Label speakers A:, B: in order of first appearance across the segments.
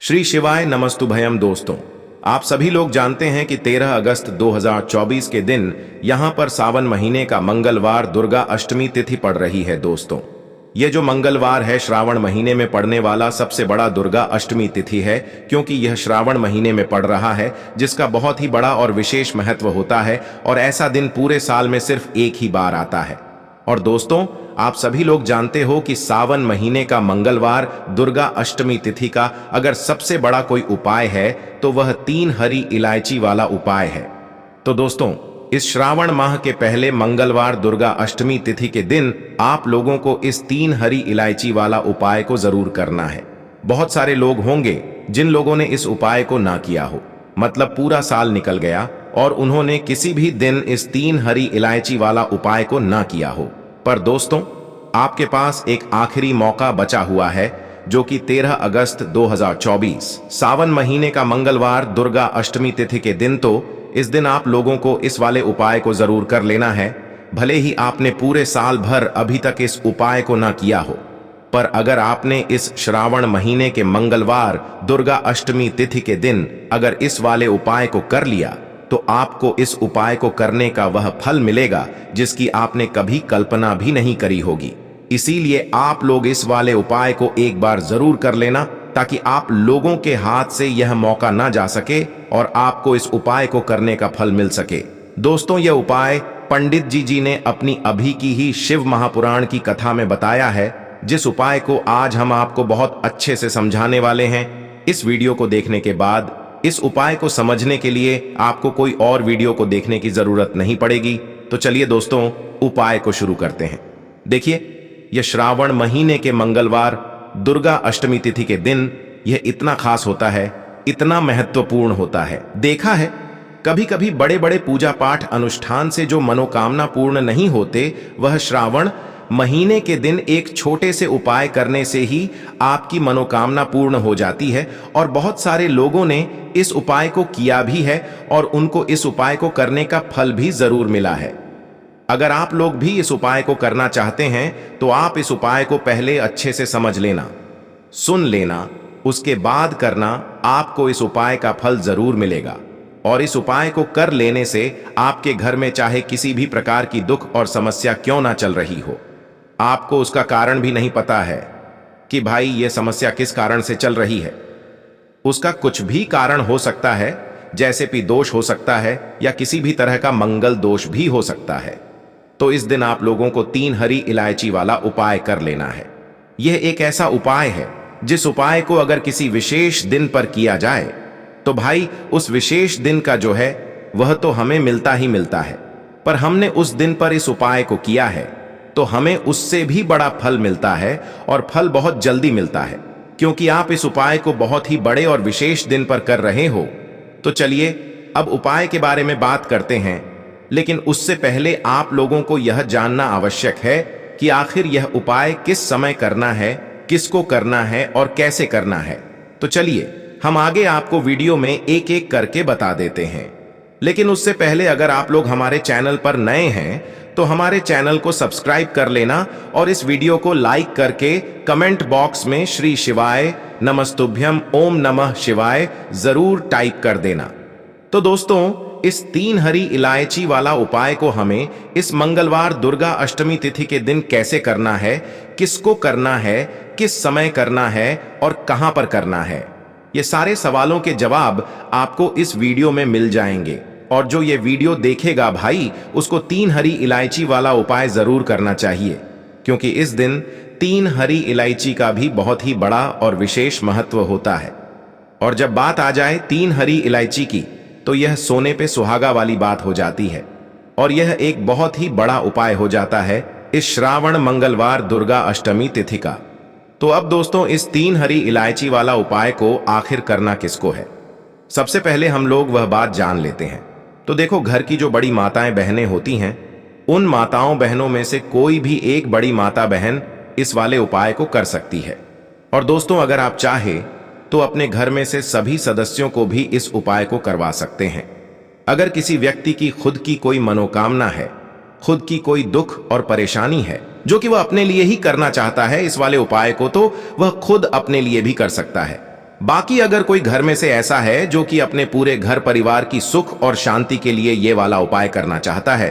A: श्री शिवाय नमस्तुभयम। दोस्तों, आप सभी लोग जानते हैं कि 13 अगस्त 2024 के दिन यहां पर सावन महीने का मंगलवार दुर्गा अष्टमी तिथि पड़ रही है। दोस्तों, यह जो मंगलवार है श्रावण महीने में पड़ने वाला सबसे बड़ा दुर्गा अष्टमी तिथि है, क्योंकि यह श्रावण महीने में पड़ रहा है, जिसका बहुत ही बड़ा और विशेष महत्व होता है और ऐसा दिन पूरे साल में सिर्फ एक ही बार आता है। और दोस्तों, आप सभी लोग जानते हो कि सावन महीने का मंगलवार दुर्गा अष्टमी तिथि का अगर सबसे बड़ा कोई उपाय है तो वह 3 हरी इलायची वाला उपाय है। तो दोस्तों, इस श्रावण माह के पहले मंगलवार दुर्गा अष्टमी तिथि के दिन आप लोगों को इस 3 हरी इलायची वाला उपाय को जरूर करना है। बहुत सारे लोग होंगे जिन लोगों ने इस उपाय को ना किया हो, मतलब पूरा साल निकल गया और उन्होंने किसी भी दिन इस 3 हरी इलायची वाला उपाय को ना किया हो। पर दोस्तों, आपके पास एक आखिरी मौका बचा हुआ है, जो कि 13 अगस्त 2024 सावन महीने का मंगलवार दुर्गा अष्टमी तिथि के दिन। तो इस दिन आप लोगों को इस वाले उपाय को जरूर कर लेना है, भले ही आपने पूरे साल भर अभी तक इस उपाय को ना किया हो। पर अगर आपने इस श्रावण महीने के मंगलवार दुर्गा अष्टमी तिथि के दिन अगर इस वाले उपाय को कर लिया तो आपको इस उपाय को करने का वह फल मिलेगा जिसकी आपने कभी कल्पना भी नहीं करी होगी। इसीलिए आप लोग इस वाले उपाय को एक बार जरूर कर लेना, ताकि आप लोगों के हाथ से यह मौका ना जा सके और आपको इस उपाय को करने का फल मिल सके। दोस्तों, यह उपाय पंडित जी ने अपनी अभी की ही शिव महापुराण की कथा में बताया है, जिस उपाय को आज हम आपको बहुत अच्छे से समझाने वाले हैं। इस वीडियो को देखने के बाद इस उपाय को समझने के लिए आपको कोई और वीडियो को देखने की जरूरत नहीं पड़ेगी। तो चलिए दोस्तों, उपाय को शुरू करते हैं। देखिए, यह श्रावण महीने के मंगलवार दुर्गा अष्टमी तिथि के दिन यह इतना खास होता है, इतना महत्वपूर्ण होता है। देखा है, कभी कभी बड़े बड़े पूजा पाठ अनुष्ठान से जो मनोकामना पूर्ण नहीं होते, वह श्रावण महीने के दिन एक छोटे से उपाय करने से ही आपकी मनोकामना पूर्ण हो जाती है। और बहुत सारे लोगों ने इस उपाय को किया भी है और उनको इस उपाय को करने का फल भी जरूर मिला है। अगर आप लोग भी इस उपाय को करना चाहते हैं तो आप इस उपाय को पहले अच्छे से समझ लेना, सुन लेना, उसके बाद करना। आपको इस उपाय का फल जरूर मिलेगा और इस उपाय को कर लेने से आपके घर में चाहे किसी भी प्रकार की दुख और समस्या क्यों ना चल रही हो, आपको उसका कारण भी नहीं पता है कि भाई ये समस्या किस कारण से चल रही है। उसका कुछ भी कारण हो सकता है, जैसे कि दोष हो सकता है या किसी भी तरह का मंगल दोष भी हो सकता है। तो इस दिन आप लोगों को 3 हरी इलायची वाला उपाय कर लेना है। यह एक ऐसा उपाय है जिस उपाय को अगर किसी विशेष दिन पर किया जाए तो भाई उस विशेष दिन का जो है वह तो हमें मिलता ही मिलता है। पर हमने उस दिन पर इस उपाय को किया है तो हमें उससे भी बड़ा फल मिलता है, और फल बहुत जल्दी मिलता है, क्योंकि आप इस उपाय को बहुत ही बड़े और विशेष दिन पर कर रहे हो। तो चलिए अब उपाय के बारे में बात करते हैं, लेकिन उससे पहले आप लोगों को यह जानना आवश्यक है कि आखिर यह उपाय किस समय करना है, किसको करना है और कैसे करना है। तो चलिए हम आगे आपको वीडियो में एक एक करके बता देते हैं। लेकिन उससे पहले अगर आप लोग हमारे चैनल पर नए हैं तो हमारे चैनल को सब्सक्राइब कर लेना और इस वीडियो को लाइक करके कमेंट बॉक्स में श्री शिवाय नमस्तुभ्यम ओम नमः शिवाय जरूर टाइप कर देना। तो दोस्तों, इस 3 हरी इलायची वाला उपाय को हमें इस मंगलवार दुर्गा अष्टमी तिथि के दिन कैसे करना है, किसको करना है, किस समय करना है और कहां पर करना है, ये सारे सवालों के जवाब आपको इस वीडियो में मिल जाएंगे। और जो ये वीडियो देखेगा भाई, उसको 3 हरी इलायची वाला उपाय जरूर करना चाहिए, क्योंकि इस दिन 3 हरी इलायची का भी बहुत ही बड़ा और विशेष महत्व होता है। और जब बात आ जाए 3 हरी इलायची की, तो यह सोने पे सुहागा वाली बात हो जाती है और यह एक बहुत ही बड़ा उपाय हो जाता है इस श्रावण मंगलवार दुर्गा अष्टमी तिथि का। तो अब दोस्तों, इस 3 हरी इलायची वाला उपाय को आखिर करना किसको है, सबसे पहले हम लोग वह बात जान लेते हैं। तो देखो, घर की जो बड़ी माताएं बहनें होती हैं, उन माताओं बहनों में से कोई भी एक बड़ी माता बहन इस वाले उपाय को कर सकती है। और दोस्तों, अगर आप चाहे तो अपने घर में से सभी सदस्यों को भी इस उपाय को करवा सकते हैं। अगर किसी व्यक्ति की खुद की कोई मनोकामना है, खुद की कोई दुख और परेशानी है जो कि वह अपने लिए ही करना चाहता है इस वाले उपाय को, तो वह खुद अपने लिए भी कर सकता है। बाकी अगर कोई घर में से ऐसा है जो कि अपने पूरे घर परिवार की सुख और शांति के लिए ये वाला उपाय करना चाहता है,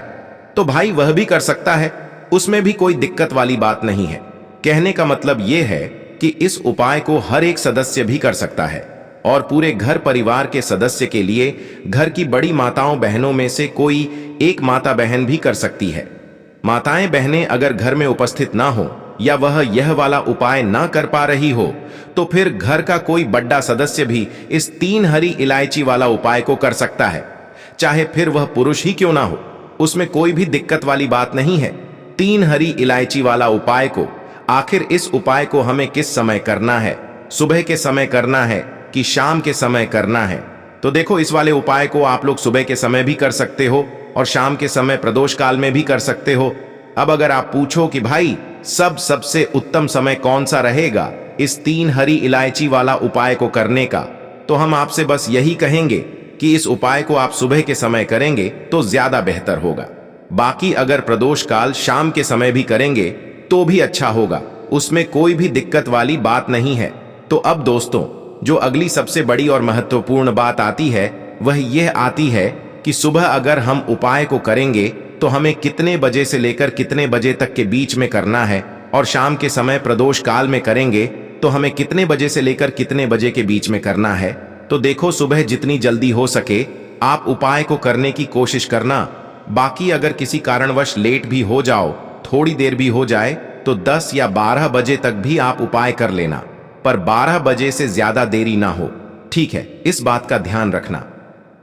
A: तो भाई वह भी कर सकता है, उसमें भी कोई दिक्कत वाली बात नहीं है। कहने का मतलब ये है कि इस उपाय को हर एक सदस्य भी कर सकता है और पूरे घर परिवार के सदस्य के लिए घर की बड़ी माताओं बहनों में से कोई एक माता बहन भी कर सकती है। माताएं बहनें अगर घर में उपस्थित ना हो या वह यह वाला उपाय ना कर पा रही हो, तो फिर घर का कोई बड़ा सदस्य भी इस 3 हरी इलायची वाला उपाय को कर सकता है, चाहे फिर वह पुरुष ही क्यों ना हो, उसमें कोई भी दिक्कत वाली बात नहीं है। 3 हरी इलायची वाला उपाय को आखिर इस उपाय को हमें किस समय करना है, सुबह के समय करना है कि शाम के समय करना है? तो देखो, इस वाले उपाय को आप लोग सुबह के समय भी कर सकते हो और शाम के समय प्रदोष काल में भी कर सकते हो। अब अगर आप पूछो कि भाई सबसे उत्तम समय कौन सा रहेगा इस 3 हरी इलायची वाला उपाय को करने का, तो हम आपसे बस यही कहेंगे कि इस उपाय को आप सुबह के समय करेंगे तो ज्यादा बेहतर होगा। बाकी अगर प्रदोष काल शाम के समय भी करेंगे तो भी अच्छा होगा, उसमें कोई भी दिक्कत वाली बात नहीं है। तो अब दोस्तों, जो अगली सबसे बड़ी और महत्वपूर्ण बात आती है वह यह आती है कि सुबह अगर हम उपाय को करेंगे तो हमें कितने बजे से लेकर कितने बजे तक के बीच में करना है, और शाम के समय प्रदोष काल में करेंगे तो हमें कितने बजे से लेकर कितने बजे के बीच में करना है। तो देखो, सुबह जितनी जल्दी हो सके आप उपाय को करने की कोशिश करना। बाकी अगर किसी कारणवश लेट भी हो जाओ, थोड़ी देर भी हो जाए, तो 10 या 12 बजे तक भी आप उपाय कर लेना, पर 12 बजे से ज्यादा देरी ना हो, ठीक है? इस बात का ध्यान रखना।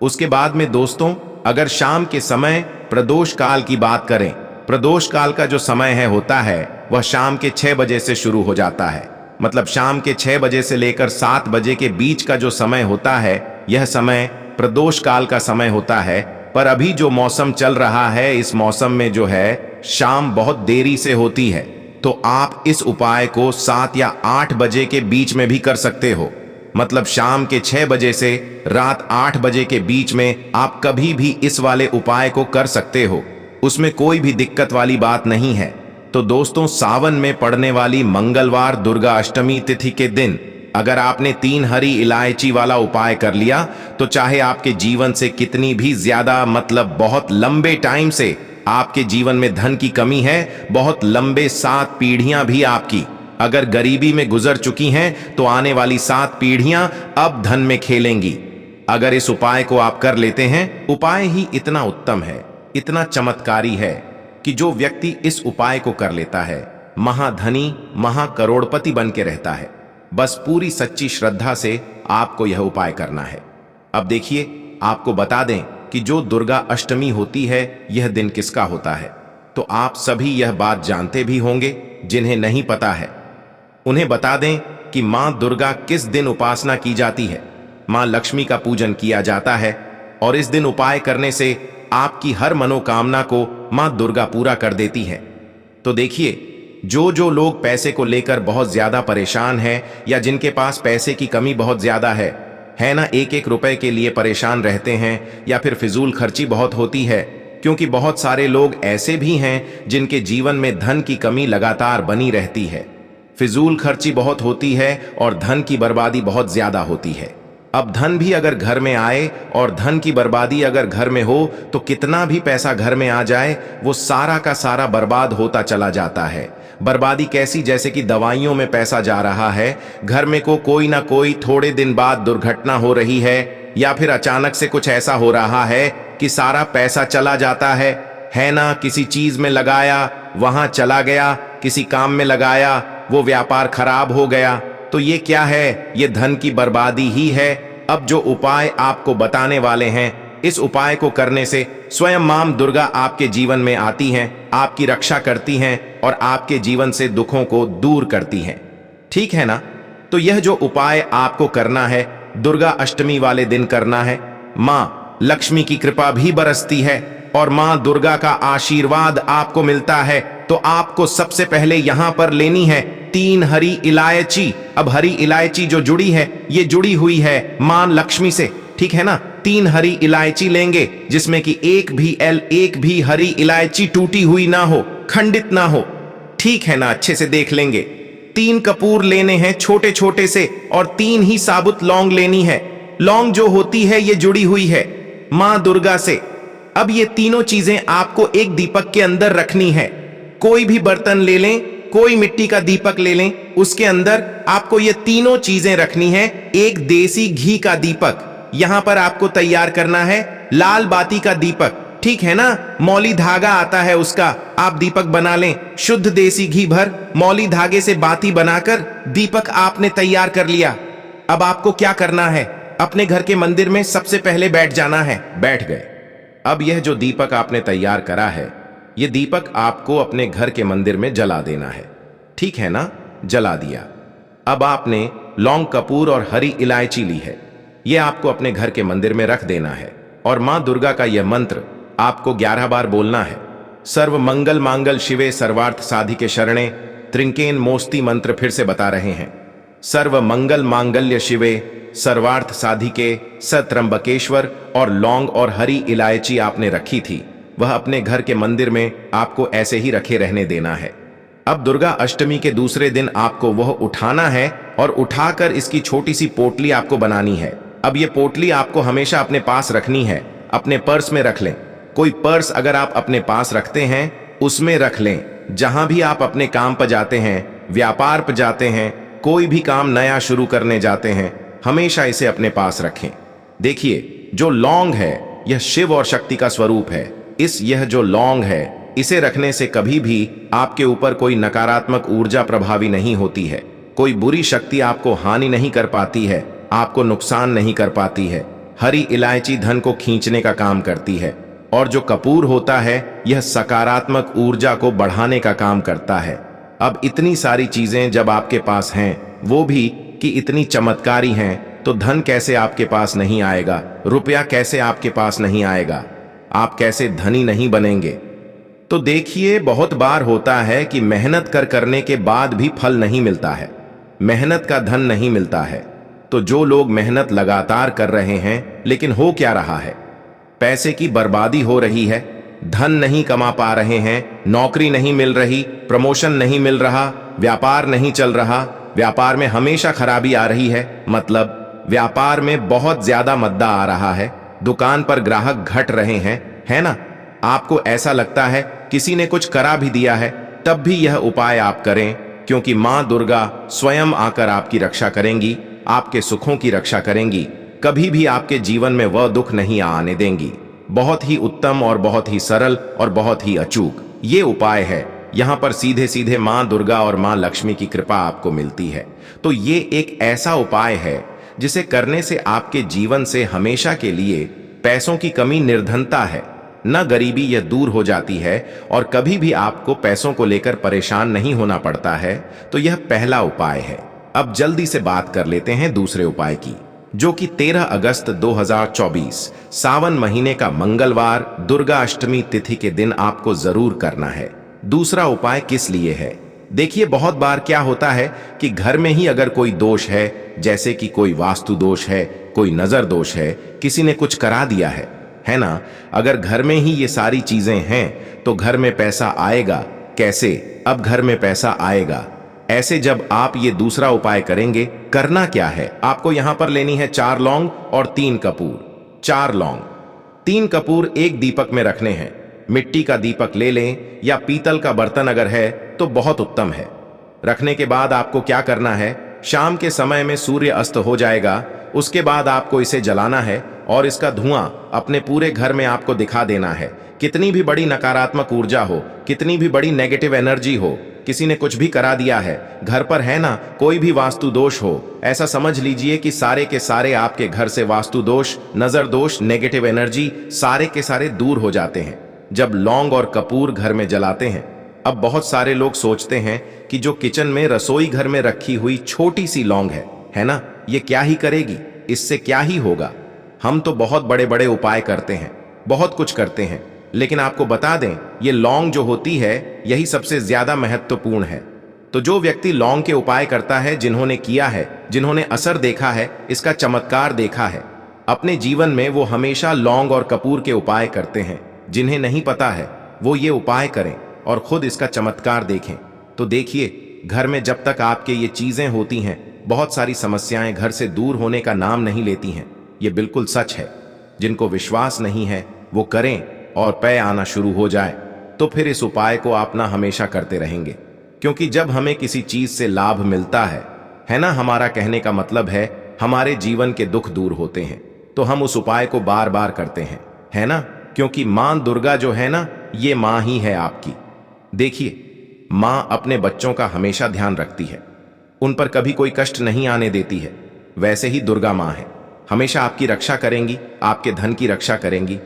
A: उसके बाद में दोस्तों, अगर शाम के समय प्रदोष काल की बात करें, प्रदोष काल का जो समय होता है वह शाम के 6 बजे से शुरू हो जाता है। मतलब शाम के 6 बजे से लेकर 7 बजे के बीच का जो समय होता है, यह समय प्रदोष काल का समय होता है। पर अभी जो मौसम चल रहा है, इस मौसम में जो है शाम बहुत देरी से होती है, तो आप इस उपाय को 7 या 8 बजे के बीच में भी कर सकते हो। मतलब शाम के 6 बजे से रात 8 बजे के बीच में आप कभी भी इस वाले उपाय को कर सकते हो, उसमें कोई भी दिक्कत वाली बात नहीं है। तो दोस्तों, सावन में पड़ने वाली मंगलवार दुर्गा अष्टमी तिथि के दिन अगर आपने 3 हरी इलायची वाला उपाय कर लिया, तो चाहे आपके जीवन से कितनी भी ज्यादा, मतलब बहुत लंबे टाइम से आपके जीवन में धन की कमी है, बहुत लंबे 7 पीढ़ियां भी आपकी अगर गरीबी में गुजर चुकी हैं, तो आने वाली 7 पीढ़ियां अब धन में खेलेंगी। अगर इस उपाय को आप कर लेते हैं, उपाय ही इतना उत्तम है, इतना चमत्कारी है कि जो व्यक्ति इस उपाय को कर लेता है महाधनी, महाकरोड़पति बन के रहता है। बस पूरी सच्ची श्रद्धा से आपको यह उपाय करना है। अब देखिए, आपको बता दें कि जो दुर्गा अष्टमी होती है, यह दिन किसका होता है? तो आप सभी यह बात जानते भी होंगे। जिन्हें नहीं पता है उन्हें बता दें कि मां दुर्गा किस दिन उपासना की जाती है। मां लक्ष्मी का पूजन किया जाता है और इस दिन उपाय करने से आपकी हर मनोकामना को मां दुर्गा पूरा कर देती है। तो देखिए, जो लोग पैसे को लेकर बहुत ज्यादा परेशान हैं या जिनके पास पैसे की कमी बहुत ज्यादा है ना, एक रुपए के लिए परेशान रहते हैं या फिर फिजूल खर्ची बहुत होती है, क्योंकि बहुत सारे लोग ऐसे भी हैं जिनके जीवन में धन की कमी लगातार बनी रहती है, फिजूल खर्ची बहुत होती है और धन की बर्बादी बहुत ज्यादा होती है। अब धन भी अगर घर में आए और धन की बर्बादी अगर घर में हो, तो कितना भी पैसा घर में आ जाए, वो सारा का सारा बर्बाद होता चला जाता है। बर्बादी कैसी? जैसे कि दवाइयों में पैसा जा रहा है, घर में को कोई ना कोई थोड़े दिन बाद दुर्घटना हो रही है या फिर अचानक से कुछ ऐसा हो रहा है कि सारा पैसा चला जाता है ना। किसी चीज में लगाया, वहां चला गया, किसी काम में लगाया, वो व्यापार खराब हो गया। तो ये क्या है? ये धन की बर्बादी ही है। अब जो उपाय आपको बताने वाले हैं, इस उपाय को करने से स्वयं मां दुर्गा आपके जीवन में आती हैं, आपकी रक्षा करती हैं और आपके जीवन से दुखों को दूर करती हैं। ठीक है ना? तो यह जो उपाय आपको करना है, दुर्गा अष्टमी वाले दिन करना है। मां लक्ष्मी की कृपा भी बरसती है और मां दुर्गा का आशीर्वाद आपको मिलता है। तो आपको सबसे पहले यहां पर लेनी है 3 हरी इलायची। अब हरी इलायची जो जुड़ी है, ये जुड़ी हुई है मां लक्ष्मी से, ठीक है ना? 3 हरी इलायची लेंगे जिसमें कि एक भी हरी इलायची टूटी हुई ना हो, खंडित ना हो, ठीक है ना? अच्छे से देख लेंगे। 3 कपूर लेने हैं छोटे छोटे से, और 3 ही साबुत लौंग लेनी है। लौंग जो होती है ये जुड़ी हुई है मां दुर्गा से। अब ये तीनों चीजें आपको एक दीपक के अंदर रखनी है। कोई भी बर्तन ले लें, कोई मिट्टी का दीपक ले लें, उसके अंदर आपको ये तीनों चीजें रखनी है। एक देसी घी का दीपक यहां पर आपको तैयार करना है, लाल बाती का दीपक, ठीक है ना, मौली धागा आता है उसका आप दीपक बना लें। शुद्ध देसी घी भर मौली धागे से बाती बनाकर दीपक आपने तैयार कर लिया। अब आपको क्या करना है, अपने घर के मंदिर में सबसे पहले बैठ जाना है। बैठ गए। अब यह जो दीपक आपने तैयार करा है, यह दीपक आपको अपने घर के मंदिर में जला देना है, ठीक है ना। जला दिया। अब आपने लौंग, कपूर और हरी इलायची ली है, यह आपको अपने घर के मंदिर में रख देना है। और मां दुर्गा का यह मंत्र आपको 11 बार बोलना है। सर्व मंगल मांगल शिवे सर्वार्थ साधिके शरणे त्रिंकेन मोस्ती मंत्र फिर से बता रहे हैं। सर्व मंगल मांगल्य शिवे सर्वार्थ साधिके सत्रंबकेश्वर। और लौंग और हरी इलायची आपने रखी थी, वह अपने घर के मंदिर में आपको ऐसे ही रखे रहने देना है। अब दुर्गा अष्टमी के दूसरे दिन आपको वह उठाना है और उठाकर इसकी छोटी सी पोटली आपको बनानी है। अब यह पोटली आपको हमेशा अपने पास रखनी है, अपने पर्स में रख लें। कोई पर्स अगर आप अपने पास रखते हैं उसमें रख लें। जहां भी आप अपने काम पर जाते हैं, व्यापार पर जाते हैं, कोई भी काम नया शुरू करने जाते हैं, हमेशा इसे अपने पास रखें। देखिए, जो लौंग है यह शिव और शक्ति का स्वरूप है। यह जो लौंग है, इसे रखने से कभी भी आपके ऊपर कोई नकारात्मक ऊर्जा प्रभावी नहीं होती है। कोई बुरी शक्ति आपको हानि नहीं कर पाती है, आपको नुकसान नहीं कर पाती है। हरी इलायची धन को खींचने का काम करती है, और जो कपूर होता है यह सकारात्मक ऊर्जा को बढ़ाने का काम करता है। अब इतनी सारी चीजें जब आपके पास हैं, वो भी कि इतनी चमत्कारी हैं, तो धन कैसे आपके पास नहीं आएगा, रुपया कैसे आपके पास नहीं आएगा, आप कैसे धनी नहीं बनेंगे। तो देखिए, बहुत बार होता है कि मेहनत करने के बाद भी फल नहीं मिलता है, मेहनत का धन नहीं मिलता है। तो जो लोग मेहनत लगातार कर रहे हैं लेकिन हो क्या रहा है, पैसे की बर्बादी हो रही है, धन नहीं कमा पा रहे हैं, नौकरी नहीं मिल रही, प्रमोशन नहीं मिल रहा, व्यापार नहीं चल रहा, व्यापार में हमेशा खराबी आ रही है, मतलब व्यापार में बहुत ज्यादा मद्दा आ रहा है, दुकान पर ग्राहक घट रहे हैं, है ना। आपको ऐसा लगता है किसी ने कुछ करा भी दिया है, तब भी यह उपाय आप करें, क्योंकि मां दुर्गा स्वयं आकर आपकी रक्षा करेंगी, आपके सुखों की रक्षा करेंगी, कभी भी आपके जीवन में वह दुख नहीं आने देंगी। बहुत ही उत्तम और बहुत ही सरल और बहुत ही अचूक ये उपाय है। यहां पर सीधे सीधे मां दुर्गा और मां लक्ष्मी की कृपा आपको मिलती है। तो ये एक ऐसा उपाय है जिसे करने से आपके जीवन से हमेशा के लिए पैसों की कमी, निर्धनता है न गरीबी, यह दूर हो जाती है, और कभी भी आपको पैसों को लेकर परेशान नहीं होना पड़ता है। तो यह पहला उपाय है। अब जल्दी से बात कर लेते हैं दूसरे उपाय की, जो कि 13 अगस्त 2024 सावन महीने का मंगलवार दुर्गा अष्टमी तिथि के दिन आपको जरूर करना है। दूसरा उपाय किस लिए है? देखिए, बहुत बार क्या होता है कि घर में ही अगर कोई दोष है, जैसे कि कोई वास्तु दोष है, कोई नजर दोष है, किसी ने कुछ करा दिया है ना, अगर घर में ही ये सारी चीजें हैं तो घर में पैसा आएगा कैसे? अब घर में पैसा आएगा ऐसे जब आप ये दूसरा उपाय करेंगे। करना क्या है, आपको यहां पर लेनी है 4 लौंग और 3 कपूर। 4 लौंग, 3 कपूर एक दीपक में रखने हैं। मिट्टी का दीपक ले लें या पीतल का बर्तन अगर है तो बहुत उत्तम है। रखने के बाद आपको क्या करना है, शाम के समय में सूर्य अस्त हो जाएगा, उसके बाद आपको इसे जलाना है और इसका धुआं अपने पूरे घर में आपको दिखा देना है। कितनी भी बड़ी नकारात्मक ऊर्जा हो, कितनी भी बड़ी नेगेटिव एनर्जी हो, किसी ने कुछ भी करा दिया है घर पर, है ना, कोई भी वास्तु दोष हो, ऐसा समझ लीजिए कि सारे के सारे आपके घर से वास्तु दोष, नजर दोष, नेगेटिव एनर्जी सारे के सारे दूर हो जाते हैं जब लौंग और कपूर घर में जलाते हैं। अब बहुत सारे लोग सोचते हैं कि जो किचन में, रसोई घर में रखी हुई छोटी सी लौंग है ना, ये क्या ही करेगी, इससे क्या ही होगा। हम तो बहुत बड़े बड़े उपाय करते हैं, बहुत कुछ करते हैं, लेकिन आपको बता दें ये लौंग जो होती है यही सबसे ज्यादा महत्वपूर्ण है। तो जो व्यक्ति लौंग के उपाय करता है, जिन्होंने किया है, जिन्होंने असर देखा है, इसका चमत्कार देखा है अपने जीवन में, वो हमेशा लौंग और कपूर के उपाय करते हैं। जिन्हें नहीं पता है वो ये उपाय करें और खुद इसका चमत्कार देखें। तो देखिए, घर में जब तक आपके ये चीजें होती हैं, बहुत सारी समस्याएं घर से दूर होने का नाम नहीं लेती हैं। ये बिल्कुल सच है। जिनको विश्वास नहीं है वो करें और पै आना शुरू हो जाए तो फिर इस उपाय को अपना हमेशा करते रहेंगे, क्योंकि जब हमें किसी चीज से लाभ मिलता है ना, हमारा कहने का मतलब है हमारे जीवन के दुख दूर होते हैं, तो हम उस उपाय को बार बार करते हैं, है ना। क्योंकि मां दुर्गा जो है ना, ये मां ही है आपकी। देखिए, मां अपने बच्चों का हमेशा ध्यान रखती है, उन पर कभी कोई कष्ट नहीं आने देती है। वैसे ही दुर्गा मां है, हमेशा आपकी रक्षा करेंगी, आपके धन की रक्षा करेंगी,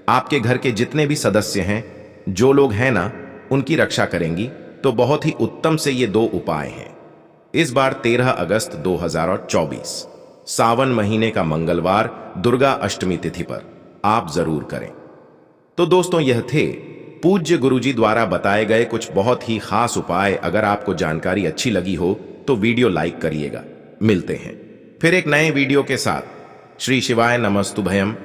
A: आपके घर के जितने भी सदस्य हैं, जो लोग हैं ना, उनकी रक्षा करेंगी। तो बहुत ही उत्तम से ये 2 उपाय हैं। इस बार 13 अगस्त 2024 सावन महीने का मंगलवार दुर्गा अष्टमी तिथि पर आप जरूर करें। तो दोस्तों, यह थे पूज्य गुरुजी द्वारा बताए गए कुछ बहुत ही खास उपाय। अगर आपको जानकारी अच्छी लगी हो तो वीडियो लाइक करिएगा। मिलते हैं फिर एक नए वीडियो के साथ। श्री शिवाय नमस्तुभयम।